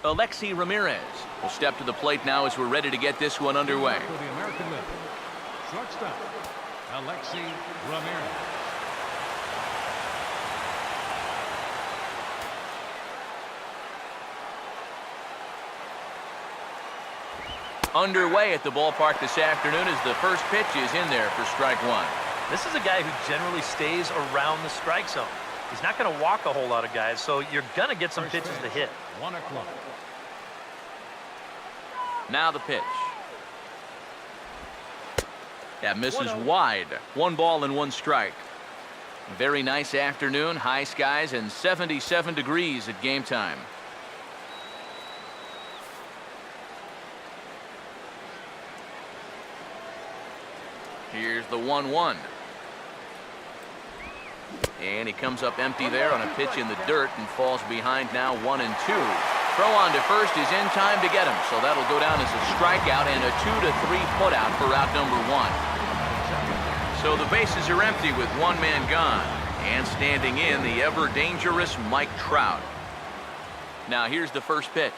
Alexi Ramirez will step to the plate now as we're ready to get this one underway. For the American League, shortstop, Alexi Ramirez. Underway at the ballpark this afternoon as the first pitch is in there for strike one. This is a guy who generally stays around the strike zone. He's not going to walk a whole lot of guys, so you're going to get some pitches to hit. 1 o'clock. Now the pitch. That misses wide. 1 ball and 1 strike. Very nice afternoon, high skies, and 77 degrees at game time. Here's the 1-1. And he comes up empty there on a pitch in the dirt and falls behind now 1-2. Throw on to first is in time to get him, so that'll go down as a strikeout and a 2-3 putout for out number 1. So the bases are empty with 1 man gone, and standing in the ever dangerous Mike Trout. Now here's the first pitch.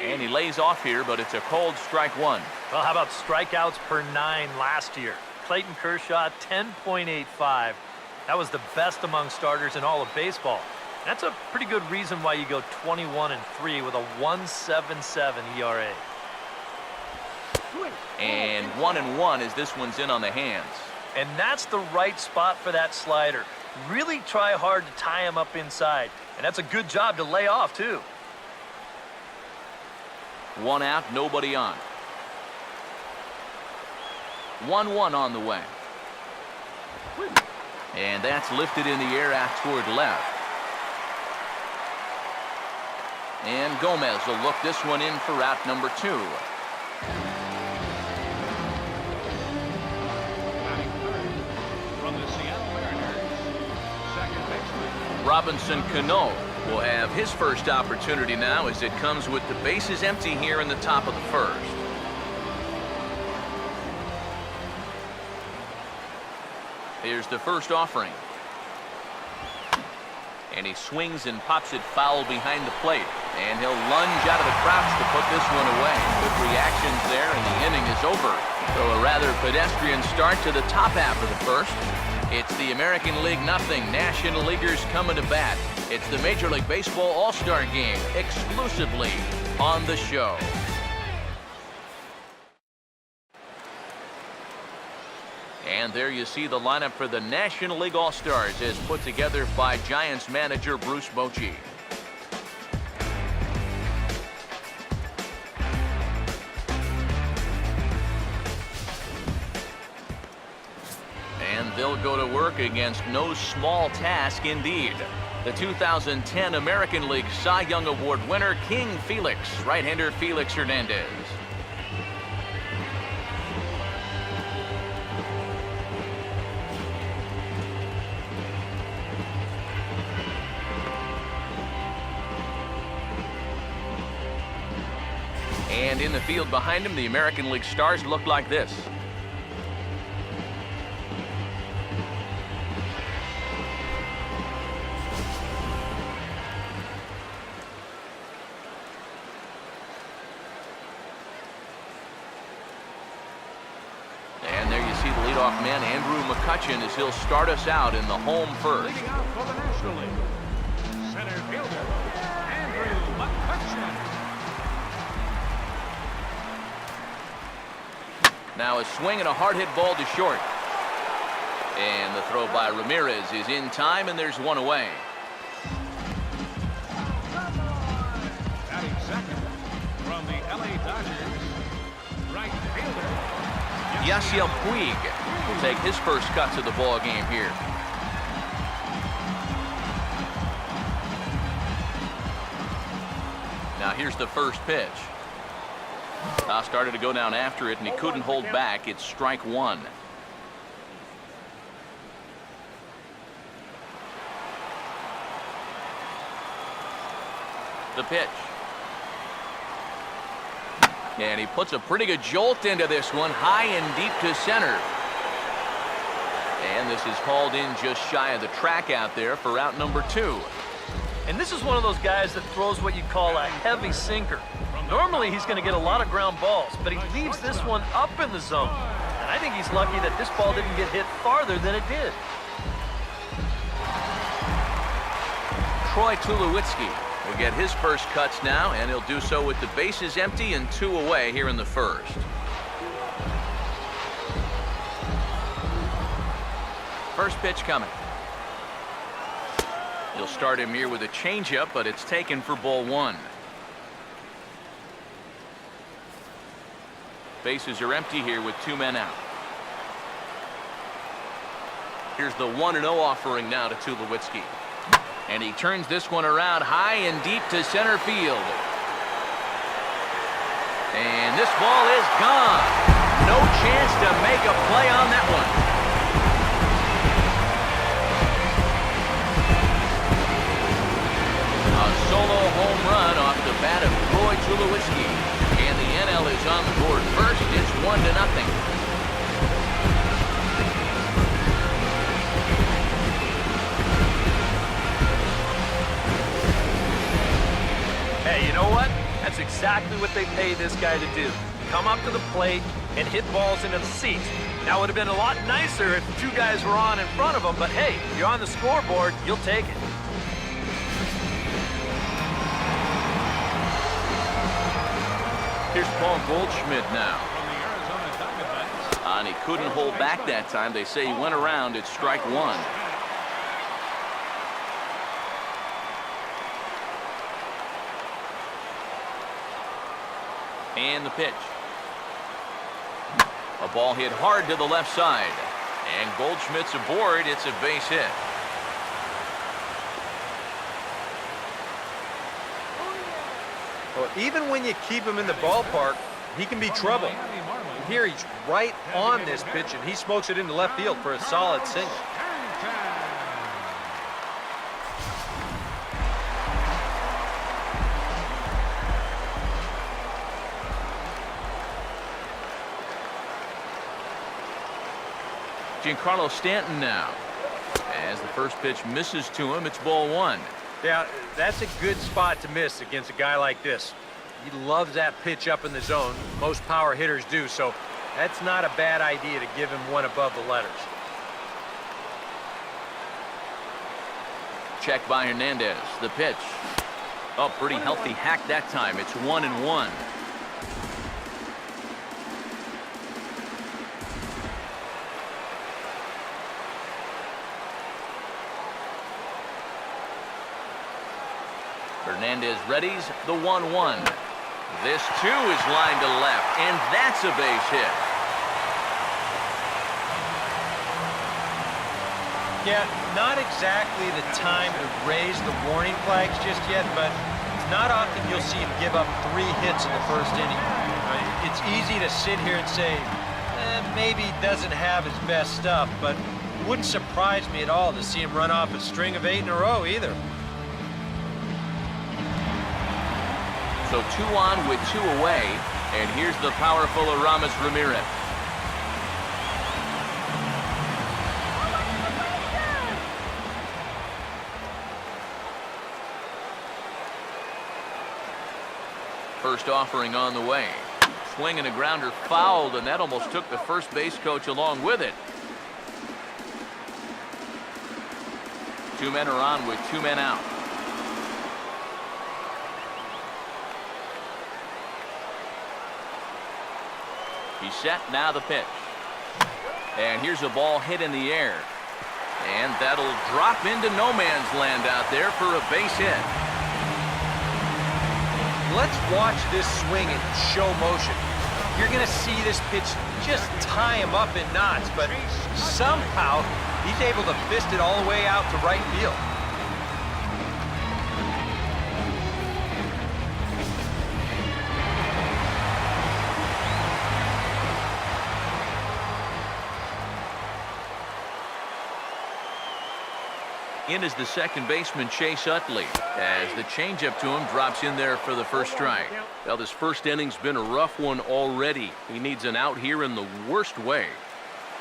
And he lays off here, but it's a cold strike 1. Well, how about strikeouts per 9 last year? Clayton Kershaw, 10.85. That was the best among starters in all of baseball. That's a pretty good reason why you go 21-3 with a 1.77 ERA. And 1-1 as this one's in on the hands. And that's the right spot for that slider. Really try hard to tie him up inside. And that's a good job to lay off, too. 1 out, nobody on. 1-1 on the way. And that's lifted in the air out toward left. And Gomez will look this one in for out number 2. From the Seattle Mariners, second baseman Robinson Cano will have his first opportunity now as it comes with the bases empty here in the top of the first. Here's the first offering. And he swings and pops it foul behind the plate. And he'll lunge out of the crouch to put this one away. Good reactions there, and the inning is over. So a rather pedestrian start to the top half of the first. It's the American League nothing. National Leaguers coming to bat. It's the Major League Baseball All-Star Game exclusively on the show. And there you see the lineup for the National League All-Stars as put together by Giants manager Bruce Bochy. And they'll go to work against no small task indeed. The 2010 American League Cy Young Award winner, King Felix, right-hander Felix Hernandez. And in the field behind him, the American League stars look like this. And there you see the leadoff man, Andrew McCutchen, as he'll start us out in the home first. leading out for the National League, center fielder, Andrew McCutchen. Now a swing and a hard hit ball to short. And the throw by Ramirez is in time, and there's one away. Batting second from the LA Dodgers, right fielder Yasiel Puig will take his first cuts of the ball game here. Now here's the first pitch. Started to go down after it, and he couldn't hold back. It's strike 1. The pitch. And he puts a pretty good jolt into this one, high and deep to center. And this is hauled in just shy of the track out there for out number 2. And this is one of those guys that throws what you call a heavy sinker. Normally, he's going to get a lot of ground balls, but he leaves this one up in the zone. And I think he's lucky that this ball didn't get hit farther than it did. Troy Tulowitzki will get his first cuts now, and he'll do so with the bases empty and 2 away here in the first. First pitch coming. He'll start him here with a changeup, but it's taken for ball 1. Bases are empty here with 2 men out. Here's the 1-0 offering now to Tulowitzki. And he turns this one around high and deep to center field. And this ball is gone. No chance to make a play on that one. A solo home run off the bat of Troy Tulowitzki. And the NL is on the board first. It's 1-0. Hey, you know what? That's exactly what they pay this guy to do. Come up to the plate and hit balls into the seats. Now, it would have been a lot nicer if 2 guys were on in front of him, but hey, you're on the scoreboard, you'll take it. Here's Paul Goldschmidt now. From the Arizona Diamondbacks. And he couldn't hold back that time. They say he went around. It's strike 1. And the pitch. A ball hit hard to the left side. And Goldschmidt's aboard. It's a base hit. Well, even when you keep him in the ballpark, he can be trouble. And here he's right on this pitch, and he smokes it into left field for a solid single. Giancarlo Stanton now. As the first pitch misses to him, it's ball 1. Yeah, that's a good spot to miss against a guy like this. He loves that pitch up in the zone. Most power hitters do, so that's not a bad idea to give him one above the letters. Check by Hernandez. The pitch. Oh, pretty healthy hack that time. It's 1-1. Hernandez readies the 1-1. This too is lined to left, and that's a base hit. Yeah, not exactly the time to raise the warning flags just yet, but it's not often you'll see him give up 3 hits in the first inning. It's easy to sit here and say, maybe he doesn't have his best stuff, but it wouldn't surprise me at all to see him run off a string of 8 in a row either. So 2 on with 2 away, and here's the powerful Aramis Ramirez. First offering on the way. Swing and a grounder fouled, and that almost took the first base coach along with it. 2 men are on with 2 men out. He's set, now the pitch. And here's a ball hit in the air. And that'll drop into no man's land out there for a base hit. Let's watch this swing in show motion. You're going to see this pitch just tie him up in knots, but somehow he's able to fist it all the way out to right field. In is the second baseman, Chase Utley, as the changeup to him drops in there for the first strike. Well, this first inning's been a rough one already. He needs an out here in the worst way.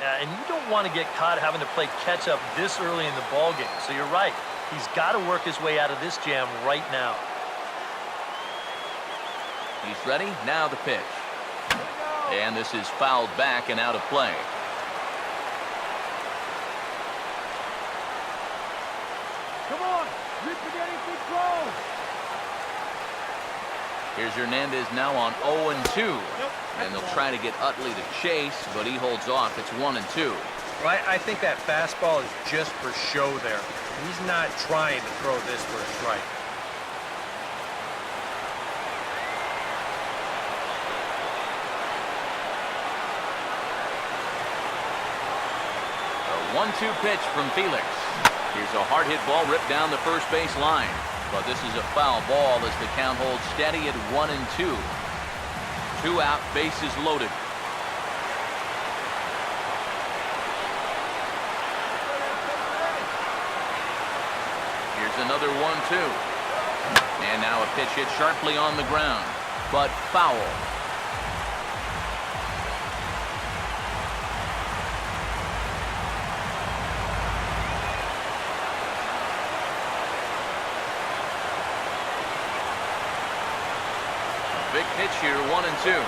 And you don't want to get caught having to play catch-up this early in the ballgame. So you're right. He's got to work his way out of this jam right now. He's ready. Now the pitch. And this is fouled back and out of play. Come on. You're getting too close. Here's Hernandez now on 0-2. And they'll try to get Utley to chase, but he holds off. It's 1-2. Well, I think that fastball is just for show there. He's not trying to throw this for a strike. A 1-2 pitch from Felix. Here's a hard hit ball ripped down the first base line. But this is a foul ball as the count holds steady at 1-2. 2 out, bases loaded. Here's another 1-2. And now a pitch hit sharply on the ground, but foul. Big pitch here, 1-2.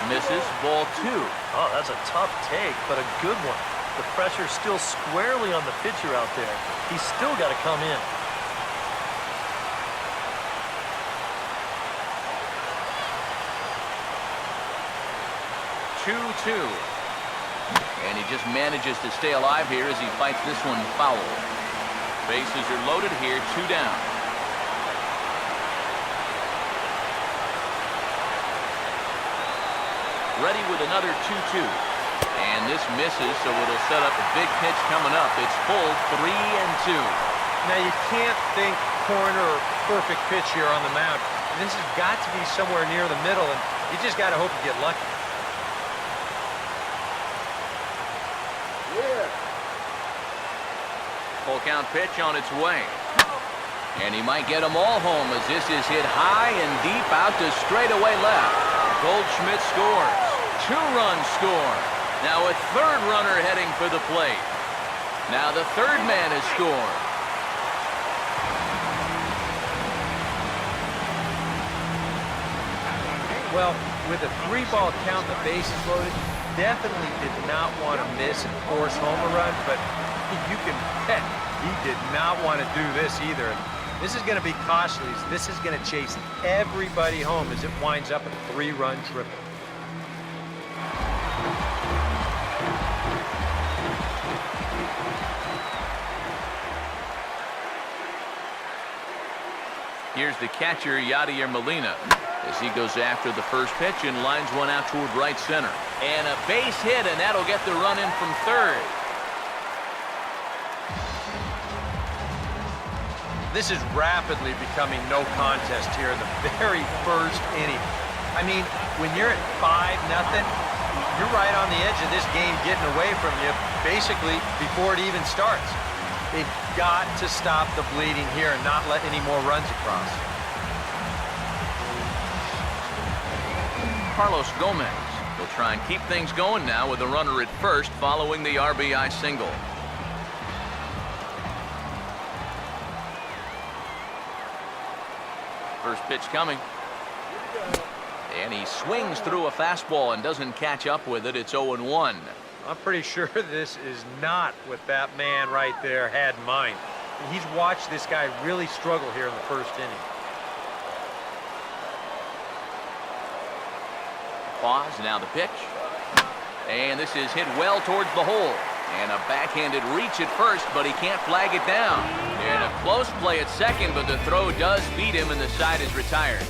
Misses, ball 2. Oh, that's a tough take, but a good one. The pressure's still squarely on the pitcher out there. He's still got to come in. Two. And he just manages to stay alive here as he fights this one foul. Bases are loaded here, 2 down. Ready with another 2-2. And this misses, so it'll set up a big pitch coming up. It's pulled 3-2. Now, you can't think corner or perfect pitch here on the mound. This has got to be somewhere near the middle, and you just got to hope you get lucky. Full count pitch on its way. And he might get them all home as this is hit high and deep out to straightaway left. Goldschmidt scores. 2-run score. Now a 3rd runner heading for the plate. Now the 3rd man has scored. Well, with a 3-ball count, the bases loaded, definitely did not want to miss and force home a run, but you can bet he did not want to do this either. This is going to be costly. This is going to chase everybody home as it winds up a 3-run triple. Here's the catcher, Yadier Molina, as he goes after the first pitch and lines one out toward right center. And a base hit, and that'll get the run in from 3rd. This is rapidly becoming no contest here in the very first inning. I mean, when you're at 5-0, you're right on the edge of this game getting away from you basically before it even starts. They've got to stop the bleeding here and not let any more runs across. Carlos Gomez will try and keep things going now with a runner at first following the RBI single. First pitch coming. And he swings through a fastball and doesn't catch up with it. It's 0-1. I'm pretty sure this is not what that man right there had in mind. He's watched this guy really struggle here in the first inning. Pause, now the pitch. And this is hit well towards the hole. And a backhanded reach at first, but he can't flag it down. And a close play at second, but the throw does beat him and the side is retired.